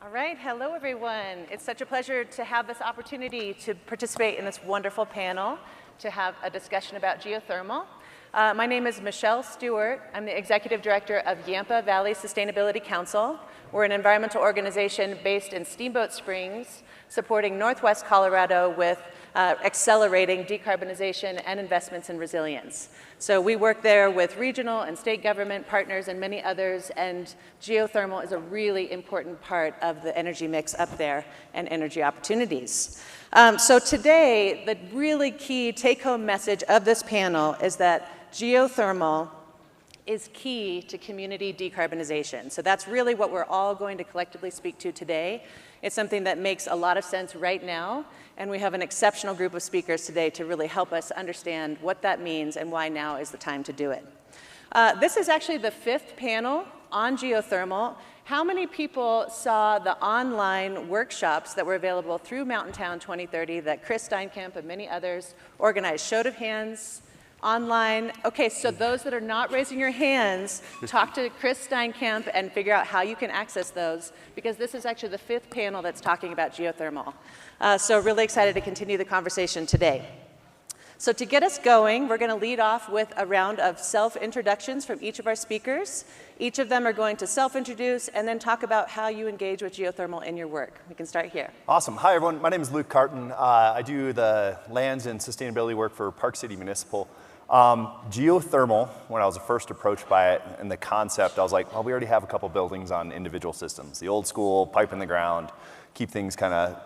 All right, hello everyone. It's such a pleasure to have this opportunity to participate in this wonderful panel to have a discussion about geothermal. My name is Michelle Stewart. I'm the Executive Director of Yampa Valley Sustainability Council. We're an environmental organization based in Steamboat Springs, supporting Northwest Colorado with accelerating decarbonization and investments in resilience. So we work there with regional and state government partners and many others, and geothermal is a really important part of the energy mix up there and energy opportunities. So today, the really key take-home message of this panel is that geothermal is key to community decarbonization. So that's really what we're all going to collectively speak to today. It's something that makes a lot of sense right now, and we have an exceptional group of speakers today to really help us understand what that means and why now is the time to do it. This is actually the 5th panel on geothermal. How many people saw the online workshops that were available through Mountain Town 2030 that Chris Steinkamp and many others organized? Show of hands. Online. Okay, so those that are not raising your hands, talk to Chris Steinkamp and figure out how you can access those, because this is actually the 5th panel that's talking about geothermal. So really excited to continue the conversation today. So to get us going, we're going to lead off with a round of self-introductions from each of our speakers. Each of them are going to self-introduce and then talk about how you engage with geothermal in your work. We can start here. Awesome. Hi, everyone. My name is Cartin. I do the lands and sustainability work for Park City Municipal. Geothermal, when I was first approached by it and the concept, I was like, well, we already have a couple buildings on individual systems. The old school, pipe in the ground, keep things kind of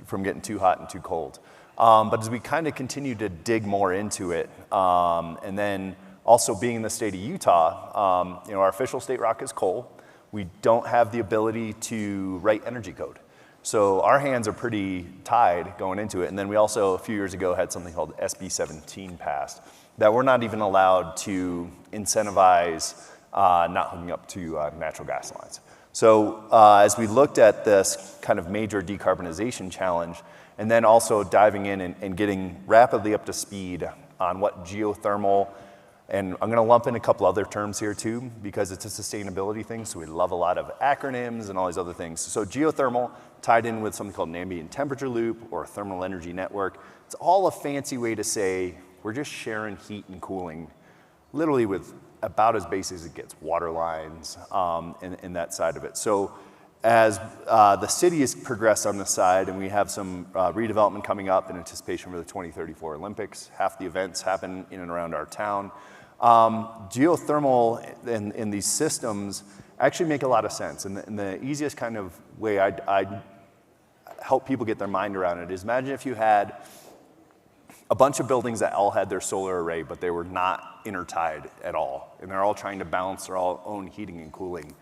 from getting too hot and too cold. But as we kind of continue to dig more into it, and then also being in the state of Utah, our official state rock is coal. We don't have the ability to write energy code. So our hands are pretty tied going into it. And then we also, a few years ago, had something called SB 17 passed, that we're not even allowed to incentivize not hooking up to natural gas lines. So as we looked at this kind of major decarbonization challenge, and then also diving in and getting rapidly up to speed on what geothermal, and I'm gonna lump in a couple other terms here too, because it's a sustainability thing, so we love a lot of acronyms and all these other things. So geothermal tied in with something called an ambient temperature loop or a thermal energy network. It's all a fancy way to say we're just sharing heat and cooling, literally with about as basic as it gets, water lines and that side of it. So as the city has progressed on this side, and we have some redevelopment coming up in anticipation for the 2034 Olympics, half the events happen in and around our town. Geothermal in these systems actually make a lot of sense. And the easiest kind of way I'd help people get their mind around it is, imagine if you had a bunch of buildings that all had their solar array, but they were not intertied at all. And they're all trying to balance their own heating and cooling.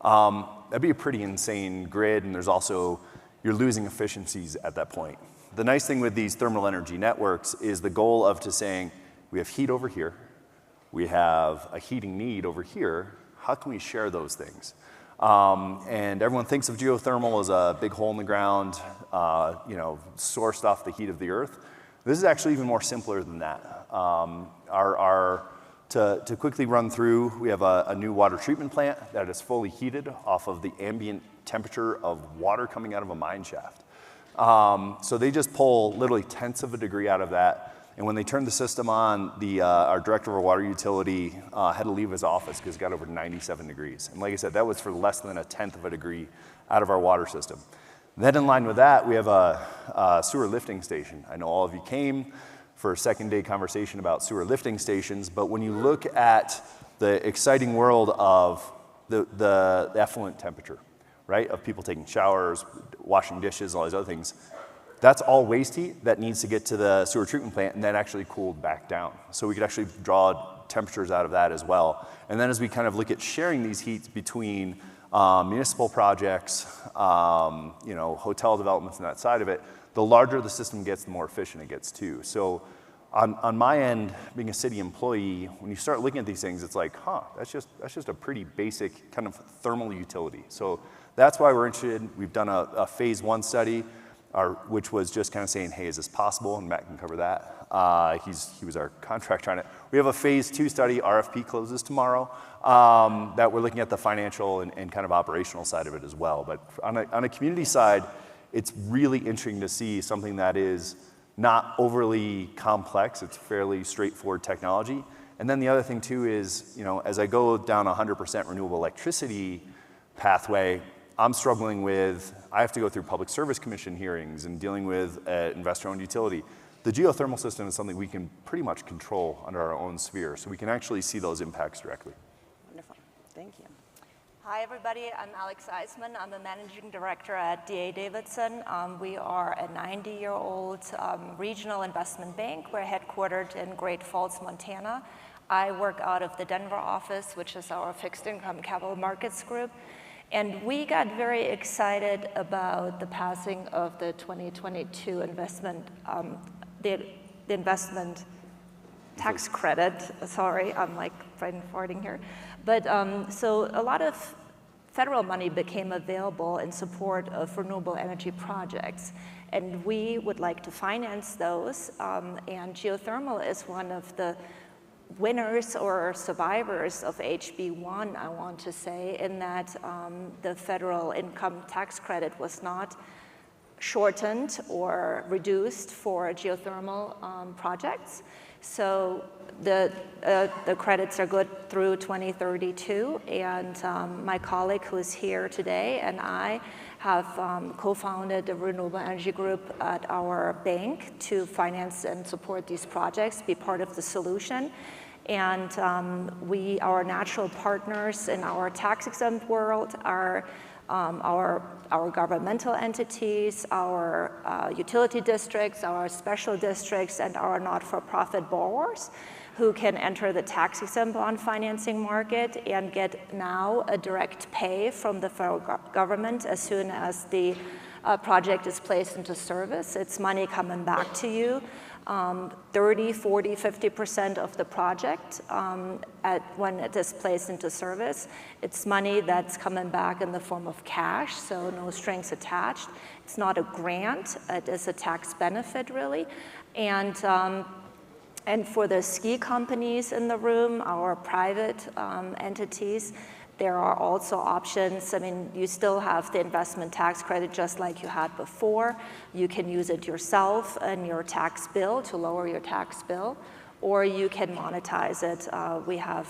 That'd be a pretty insane grid, and there's also, you're losing efficiencies at that point. The nice thing with these thermal energy networks is the goal of to saying, we have heat over here, we have a heating need over here, how can we share those things? And everyone thinks of geothermal as a big hole in the ground, sourced off the heat of the earth. This is actually even more simpler than that. To quickly run through, we have a new water treatment plant that is fully heated off of the ambient temperature of water coming out of a mine shaft. So they just pull literally tenths of a degree out of that. And when they turned the system on, our director of our water utility had to leave his office because it got over 97 degrees. And like I said, that was for less than a tenth of a degree out of our water system. Then in line with that, we have a sewer lifting station. I know all of you came for a second day conversation about sewer lifting stations, but when you look at the exciting world of the effluent temperature, right, of people taking showers, washing dishes, all these other things, that's all waste heat that needs to get to the sewer treatment plant and then actually cooled back down. So we could actually draw temperatures out of that as well. And then as we kind of look at sharing these heats between municipal projects, hotel developments and that side of it, the larger the system gets, the more efficient it gets too. So on my end, being a city employee, when you start looking at these things, it's like, that's just a pretty basic kind of thermal utility. So that's why we're interested. We've done a phase 1 study. which was just kind of saying, hey, is this possible? And Matt can cover that. He was our contractor on it. We have a phase 2 study, RFP closes tomorrow, that we're looking at the financial and kind of operational side of it as well. But on a community side, it's really interesting to see something that is not overly complex. It's fairly straightforward technology. And then the other thing too is, as I go down 100% renewable electricity pathway, I'm struggling with, I have to go through Public Service Commission hearings and dealing with investor-owned utility. The geothermal system is something we can pretty much control under our own sphere, so we can actually see those impacts directly. Wonderful, thank you. Hi everybody, I'm Alex Eisman. I'm the Managing Director at D.A. Davidson. We are a 90-year-old regional investment bank. We're headquartered in Great Falls, Montana. I work out of the Denver office, which is our fixed income capital markets group. And we got very excited about the passing of the 2022 investment, the investment tax credit. Sorry, I'm like brain farting here. But so a lot of federal money became available in support of renewable energy projects. And we would like to finance those. And geothermal is one of the winners or survivors of HB1, I want to say, in that the federal income tax credit was not shortened or reduced for geothermal projects. So the credits are good through 2032, and my colleague who is here today and I have co-founded a renewable energy group at our bank to finance and support these projects, be part of the solution. And our natural partners in our tax-exempt world are our governmental entities, our utility districts, our special districts, and our not-for-profit borrowers who can enter the tax-exempt bond financing market and get now a direct pay from the federal government as soon as the project is placed into service. It's money coming back to you. 30, 40, 50% of the project when it is placed into service. It's money that's coming back in the form of cash, so no strings attached. It's not a grant, it is a tax benefit really. And for the ski companies in the room, our private entities, there are also options. I mean, you still have the investment tax credit just like you had before. You can use it yourself in your tax bill to lower your tax bill, or you can monetize it. We have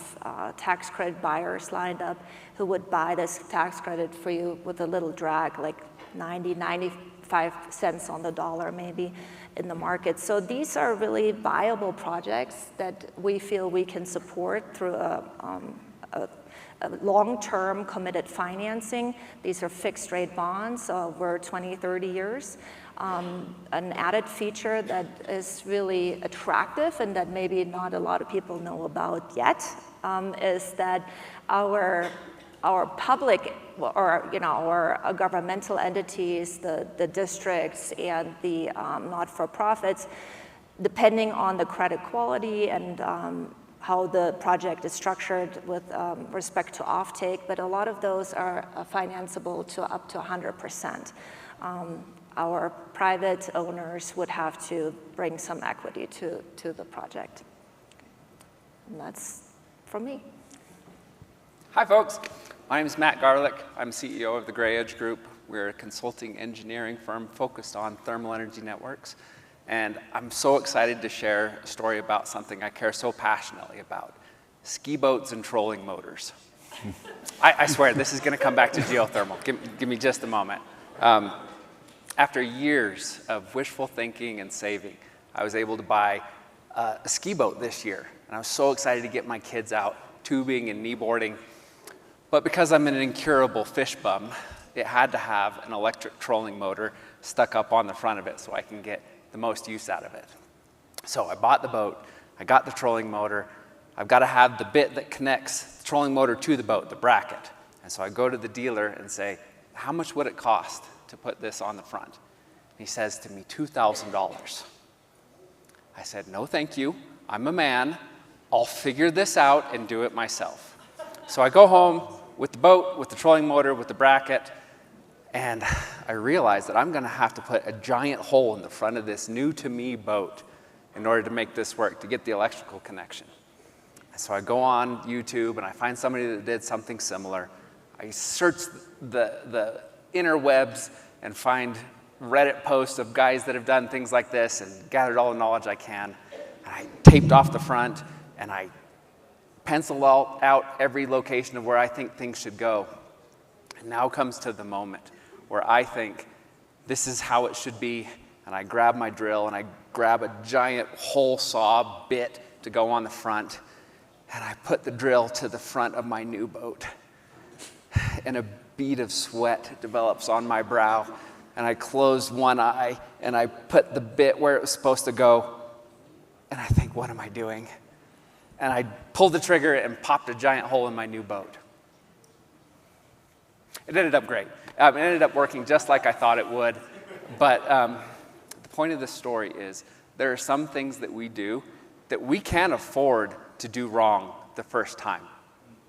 tax credit buyers lined up who would buy this tax credit for you with a little drag, like 95 cents on the dollar maybe in the market. So these are really viable projects that we feel we can support through a long-term committed financing. These are fixed rate bonds over 20, 30 years. An added feature that is really attractive and that maybe not a lot of people know about yet is that our public or our governmental entities, the districts and the not-for-profits, depending on the credit quality and how the project is structured with respect to offtake, but a lot of those are financeable to up to 100%. Our private owners would have to bring some equity to the project. And that's from me. Hi folks, my name is Matt Garlick. I'm CEO of the Gray Edge Group. We're a consulting engineering firm focused on thermal energy networks. And I'm so excited to share a story about something I care so passionately about, ski boats and trolling motors. I swear, this is gonna come back to geothermal. Give me just a moment. After years of wishful thinking and saving, I was able to buy a ski boat this year. And I was so excited to get my kids out tubing and kneeboarding. But because I'm an incurable fish bum, it had to have an electric trolling motor stuck up on the front of it so I can get the most use out of it. So I bought the boat, I got the trolling motor, I've got to have the bit that connects the trolling motor to the boat, the bracket. And so I go to the dealer and say, how much would it cost to put this on the front? And he says to me, $2,000. I said, no thank you, I'm a man, I'll figure this out and do it myself. So I go home with the boat, with the trolling motor, with the bracket, and I realized that I'm going to have to put a giant hole in the front of this new-to-me boat in order to make this work, to get the electrical connection. And so I go on YouTube, and I find somebody that did something similar. I search the interwebs and find Reddit posts of guys that have done things like this and gathered all the knowledge I can. And I taped off the front, and I penciled out every location of where I think things should go. And now comes to the moment where I think this is how it should be, and I grab my drill, and I grab a giant hole saw bit to go on the front, and I put the drill to the front of my new boat. And a bead of sweat develops on my brow, and I closed one eye, and I put the bit where it was supposed to go, and I think, what am I doing? And I pulled the trigger and popped a giant hole in my new boat. It ended up great. It ended up working just like I thought it would. But the point of this story is there are some things that we do that we can't afford to do wrong the first time.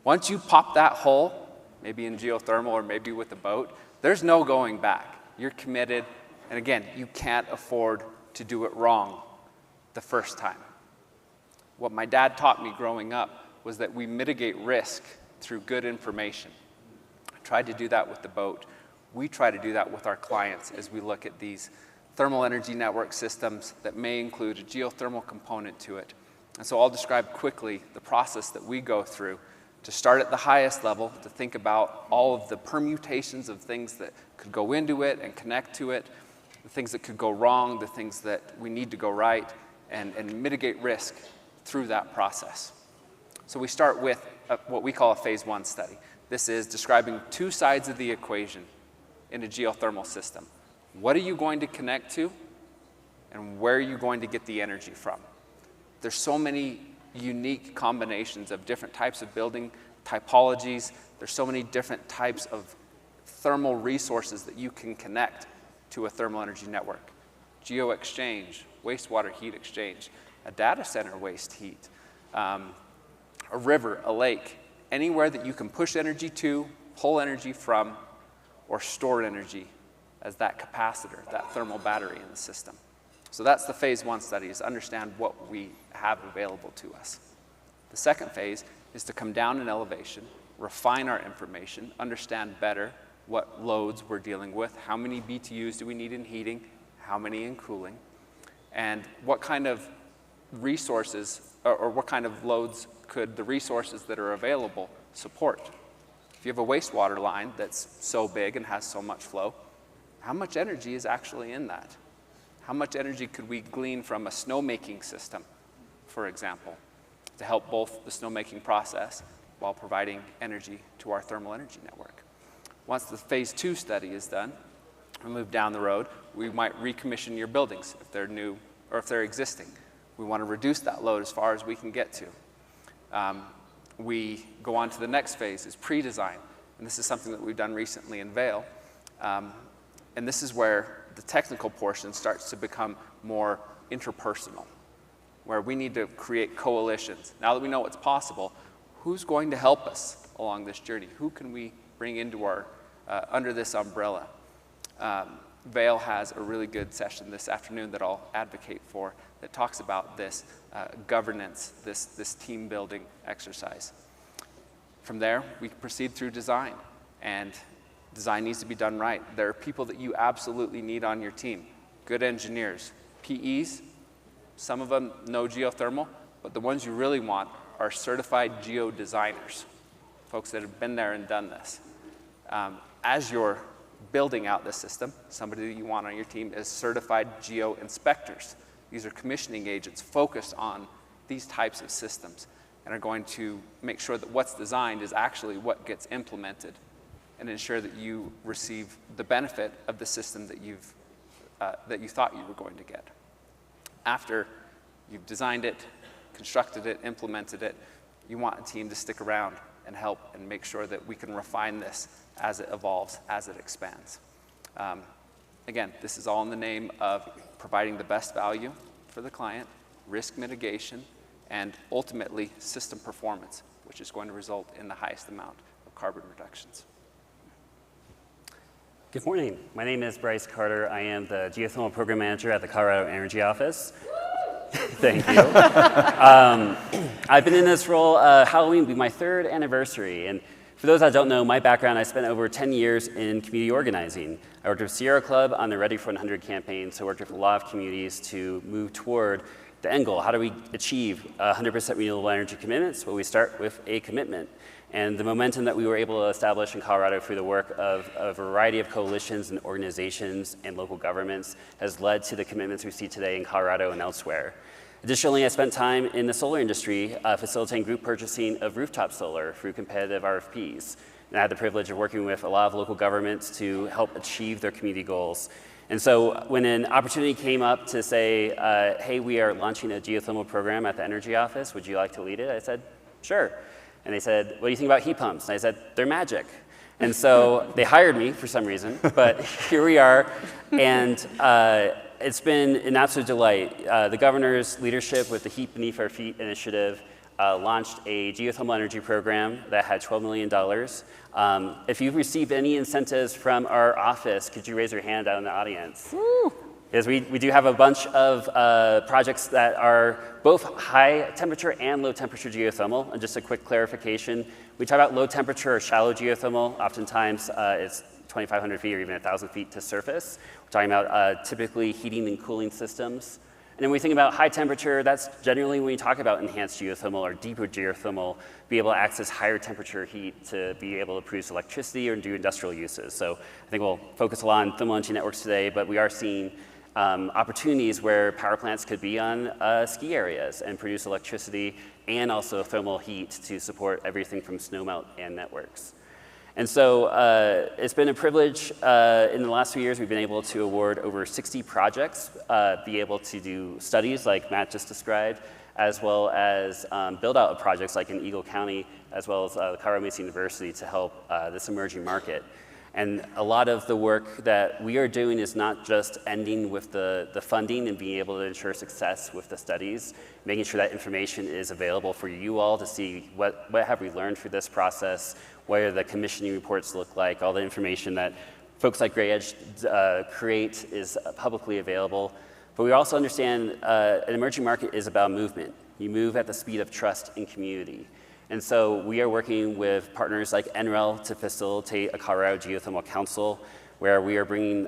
Once you pop that hole, maybe in geothermal or maybe with a boat, there's no going back. You're committed. And again, you can't afford to do it wrong the first time. What my dad taught me growing up was that we mitigate risk through good information. I tried to do that with the boat. We try to do that with our clients as we look at these thermal energy network systems that may include a geothermal component to it. And so I'll describe quickly the process that we go through to start at the highest level, to think about all of the permutations of things that could go into it and connect to it, the things that could go wrong, the things that we need to go right, and mitigate risk through that process. So we start with what we call a phase one study. This is describing two sides of the equation in a geothermal system. What are you going to connect to, and where are you going to get the energy from? There's so many unique combinations of different types of building typologies. There's so many different types of thermal resources that you can connect to a thermal energy network. Geo exchange, wastewater heat exchange, a data center waste heat, a river, a lake, anywhere that you can push energy to, pull energy from, or store energy as that capacitor, that thermal battery in the system. So that's the phase one study, is understand what we have available to us. The second phase is to come down in elevation, refine our information, understand better what loads we're dealing with, how many BTUs do we need in heating, how many in cooling, and what kind of resources or what kind of loads could the resources that are available support. If you have a wastewater line that's so big and has so much flow, how much energy is actually in that? How much energy could we glean from a snowmaking system, for example, to help both the snowmaking process while providing energy to our thermal energy network? Once the phase two study is done, we move down the road, we might recommission your buildings if they're new or if they're existing. We want to reduce that load as far as we can get to. We go on to the next phase, is pre-design. And this is something that we've done recently in Vail. And this is where the technical portion starts to become more interpersonal, where we need to create coalitions. Now that we know what's possible, who's going to help us along this journey? Who can we bring into our, under this umbrella? Vail has a really good session this afternoon that I'll advocate for that talks about this governance, this team building exercise. From there, we proceed through design, and design needs to be done right. There are people that you absolutely need on your team, good engineers, PEs, some of them know geothermal, but the ones you really want are certified geo designers, folks that have been there and done this. As you're building out the system, somebody that you want on your team is certified geo inspectors. These are commissioning agents focused on these types of systems and are going to make sure that what's designed is actually what gets implemented and ensure that you receive the benefit of the system that you thought you were going to get. After you've designed it, constructed it, implemented it, you want a team to stick around and help and make sure that we can refine this as it evolves, as it expands. Again, this is all in the name of providing the best value for the client, risk mitigation, and ultimately system performance, which is going to result in the highest amount of carbon reductions. Good morning. My name is Bryce Carter. I am the Geothermal Program Manager at the Colorado Energy Office. Thank you. I've been in this role, Halloween will be my 3rd anniversary. And for those that don't know, my background, I spent over 10 years in community organizing. I worked with Sierra Club on the Ready for 100 campaign, so I worked with a lot of communities to move toward the end goal. How do we achieve 100% renewable energy commitments? Well, we start with a commitment. And the momentum that we were able to establish in Colorado through the work of a variety of coalitions and organizations and local governments has led to the commitments we see today in Colorado and elsewhere. Additionally, I spent time in the solar industry facilitating group purchasing of rooftop solar through competitive RFPs. And I had the privilege of working with a lot of local governments to help achieve their community goals. And so when an opportunity came up to say, hey, we are launching a geothermal program at the Energy Office, would you like to lead it? I said, sure. And they said, what do you think about heat pumps? And I said, they're magic. And so they hired me for some reason, but here we are. And it's been an absolute delight. The governor's leadership with the Heat Beneath Our Feet initiative launched a geothermal energy program that had $12 million. If you've received any incentives from our office, could you raise your hand out in the audience? Woo. Because we do have a bunch of projects that are both high temperature and low temperature geothermal. And just a quick clarification, we talk about low temperature or shallow geothermal. Oftentimes it's 2,500 feet or even 1,000 feet to surface. We're talking about typically heating and cooling systems. And then when we think about high temperature, that's generally when we talk about enhanced geothermal or deeper geothermal, be able to access higher temperature heat to be able to produce electricity or do industrial uses. So I think we'll focus a lot on thermal energy networks today, but we are seeing opportunities where power plants could be on ski areas and produce electricity and also thermal heat to support everything from snowmelt and networks. And so it's been a privilege in the last few years. We've been able to award over 60 projects, be able to do studies like Matt just described, as well as build out of projects like in Eagle County, as well as Colorado Mesa University to help this emerging market. And a lot of the work that we are doing is not just ending with the funding and being able to ensure success with the studies, making sure that information is available for you all to see what have we learned through this process, what do the commissioning reports look like, all the information that folks like Gray Edge create is publicly available. But we also understand an emerging market is about movement. You move at the speed of trust and community. And so we are working with partners like NREL to facilitate a Colorado Geothermal Council, where we are bringing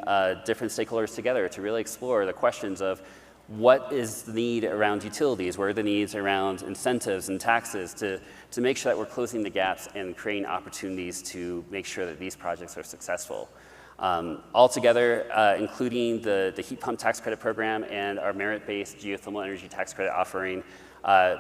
different stakeholders together to really explore the questions of what is the need around utilities, what are the needs around incentives and taxes to make sure that we're closing the gaps and creating opportunities to make sure that these projects are successful. Altogether, including the heat pump tax credit program and our merit-based geothermal energy tax credit offering,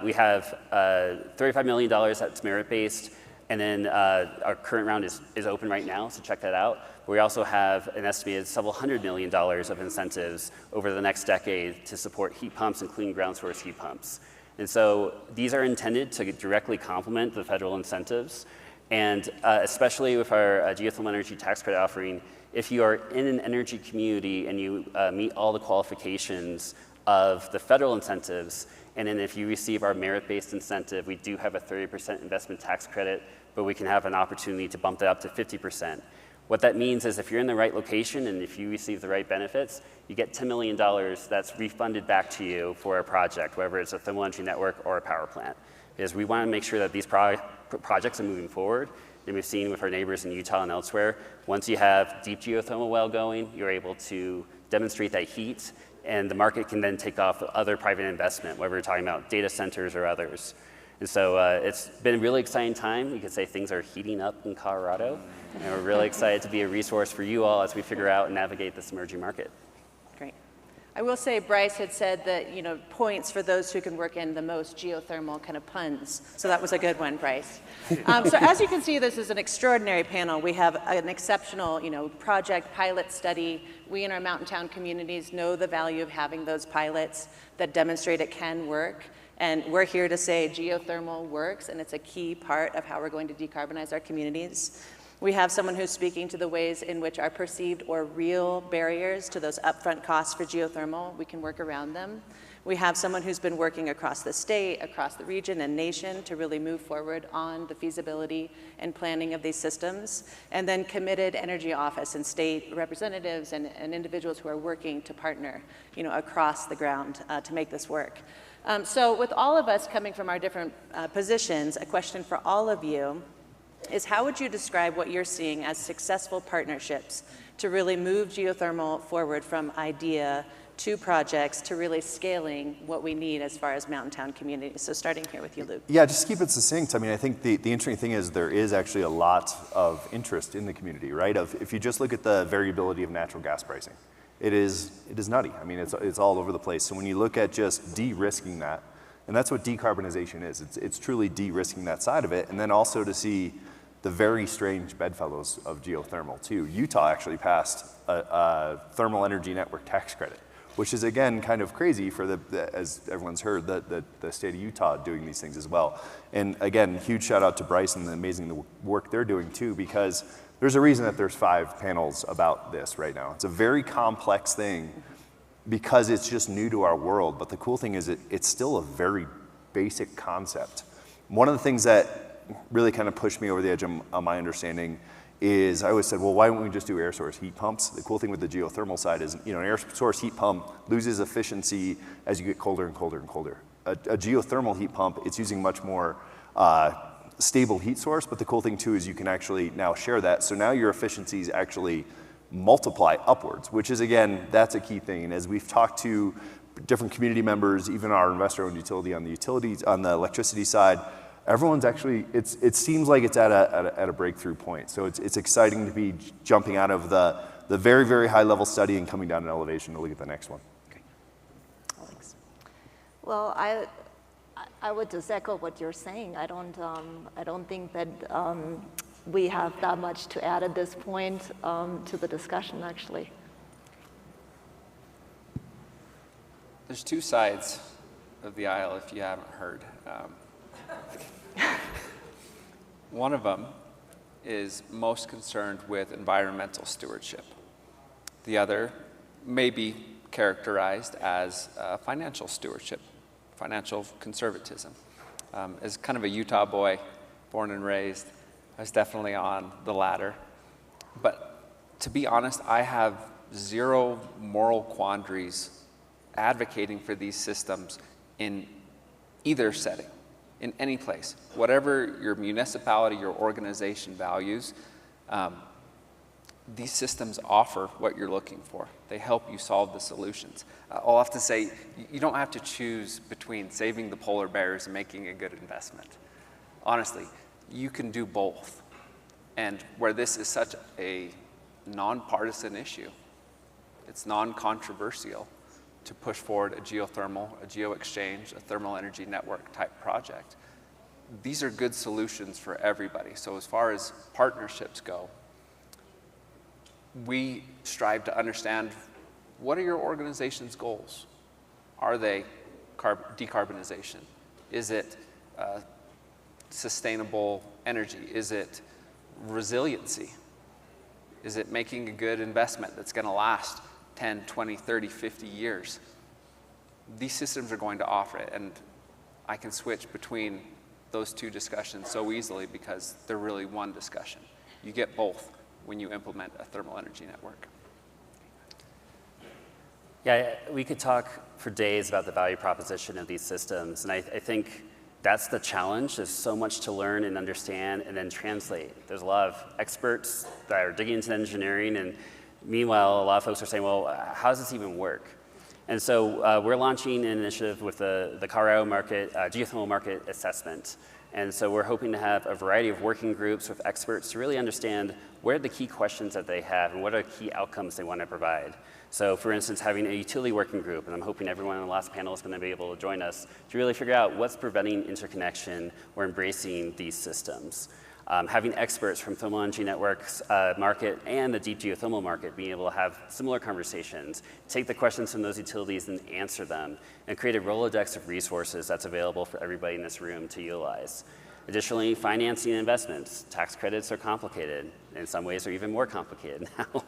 we have $35 million that's merit-based, and then our current round is open right now, so check that out. We also have an estimated several $100 million of incentives over the next decade to support heat pumps, including ground source heat pumps. And so these are intended to directly complement the federal incentives, and especially with our geothermal energy tax credit offering, if you are in an energy community and you meet all the qualifications of the federal incentives, and then if you receive our merit-based incentive, we do have a 30% investment tax credit, but we can have an opportunity to bump that up to 50%. What that means is if you're in the right location and if you receive the right benefits, you get $10 million that's refunded back to you for a project, whether it's a thermal energy network or a power plant. Because we want to make sure that these projects are moving forward. And we've seen with our neighbors in Utah and elsewhere, once you have deep geothermal well going, you're able to demonstrate that heat, and the market can then take off other private investment, whether we're talking about data centers or others. And so it's been a really exciting time. You could say things are heating up in Colorado, and we're really excited to be a resource for you all as we figure out and navigate this emerging market. Great. I will say Bryce had said that, you know, points for those who can work in the most geothermal kind of puns. So that was a good one, Bryce. So as you can see, this is an extraordinary panel. We have an exceptional, you know, project pilot study. We in our mountain town communities know the value of having those pilots that demonstrate it can work. And we're here to say geothermal works, and it's a key part of how we're going to decarbonize our communities. We have someone who's speaking to the ways in which our perceived or real barriers to those upfront costs for geothermal, we can work around them. We have someone who's been working across the state, across the region and nation to really move forward on the feasibility and planning of these systems, and then committed energy office and state representatives and individuals who are working to partner, across the ground to make this work. So with all of us coming from our different positions, a question for all of you is, how would you describe what you're seeing as successful partnerships to really move geothermal forward from idea to projects to really scaling what we need as far as mountain town communities? So starting here with you, Luke. Yeah, just keep it succinct. I mean, I think the interesting thing is there is actually a lot of interest in the community, right? If you just look at the variability of natural gas pricing, it is nutty. I mean, it's all over the place. So when you look at just de-risking that, and that's what decarbonization is, it's truly de-risking that side of it, and then also to see the very strange bedfellows of geothermal too. Utah actually passed a thermal energy network tax credit, which is again kind of crazy for as everyone's heard, the state of Utah doing these things as well. And again, huge shout out to Bryce and the amazing work they're doing too, because there's a reason that there's 5 panels about this right now. It's a very complex thing because it's just new to our world, but the cool thing is it's still a very basic concept. One of the things that really kind of pushed me over the edge on my understanding is I always said, well, why don't we just do air source heat pumps? The cool thing with the geothermal side is, an air source heat pump loses efficiency as you get colder and colder and colder. A geothermal heat pump, it's using much more stable heat source, but the cool thing too is you can actually now share that. So now your efficiencies actually multiply upwards, which is, again, that's a key thing. And as we've talked to different community members, even our investor-owned utility on the electricity side, everyone's actually, it seems like it's at a breakthrough point. So it's exciting to be jumping out of the very, very high level study and coming down in elevation to look at the next one. Okay. Alex. Well, I would just echo what you're saying. I don't think that we have that much to add at this point to the discussion, actually. There's 2 sides of the aisle, if you haven't heard. One of them is most concerned with environmental stewardship. The other may be characterized as financial stewardship, financial conservatism. As kind of a Utah boy, born and raised, I was definitely on the latter. But to be honest, I have zero moral quandaries advocating for these systems in either setting, in any place. Whatever your municipality, your organization values, these systems offer what you're looking for. They help you solve the solutions. I'll have to say, you don't have to choose between saving the polar bears and making a good investment. Honestly, you can do both. And where this is such a nonpartisan issue, it's non-controversial to push forward a geothermal, a geo-exchange, a thermal energy network type project. These are good solutions for everybody. So as far as partnerships go, we strive to understand, what are your organization's goals? Are they decarbonization? Is it sustainable energy? Is it resiliency? Is it making a good investment that's going to last 10, 20, 30, 50 years? These systems are going to offer it, and I can switch between those 2 discussions so easily because they're really one discussion. You get both when you implement a thermal energy network. Yeah, we could talk for days about the value proposition of these systems, and I think that's the challenge. There's so much to learn and understand and then translate. There's a lot of experts that are digging into engineering, and meanwhile, a lot of folks are saying, well, how does this even work? And so we're launching an initiative with the Colorado market, geothermal market assessment. And so we're hoping to have a variety of working groups with experts to really understand what are the key questions that they have and what are the key outcomes they want to provide. So for instance, having a utility working group, and I'm hoping everyone on the last panel is going to be able to join us to really figure out what's preventing interconnection or embracing these systems. Having experts from thermal energy networks market and the deep geothermal market being able to have similar conversations, take the questions from those utilities and answer them, and create a Rolodex of resources that's available for everybody in this room to utilize. Additionally, financing investments, tax credits are complicated. In some ways, they're even more complicated now.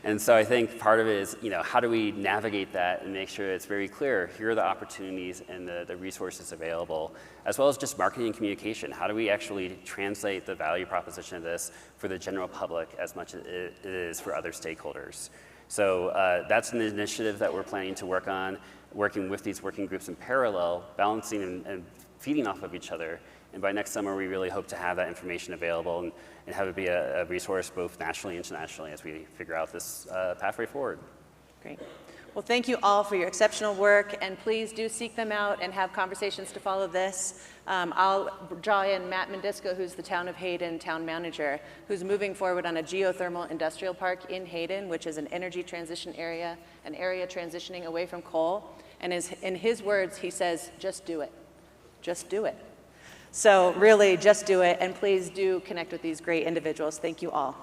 And so I think part of it is, how do we navigate that and make sure it's very clear, here are the opportunities and the resources available, as well as just marketing and communication. How do we actually translate the value proposition of this for the general public as much as it is for other stakeholders? So that's an initiative that we're planning to work on, working with these working groups in parallel, balancing and feeding off of each other. And by next summer, we really hope to have that information available and have it be a resource both nationally and internationally as we figure out this pathway forward. Great. Well, thank you all for your exceptional work, and please do seek them out and have conversations to follow this. I'll draw in Matt Mendisco, who's the Town of Hayden town manager, who's moving forward on a geothermal industrial park in Hayden, which is an energy transition area, an area transitioning away from coal. And in his words, he says, just do it. Just do it. So really, just do it, and please do connect with these great individuals. Thank you all.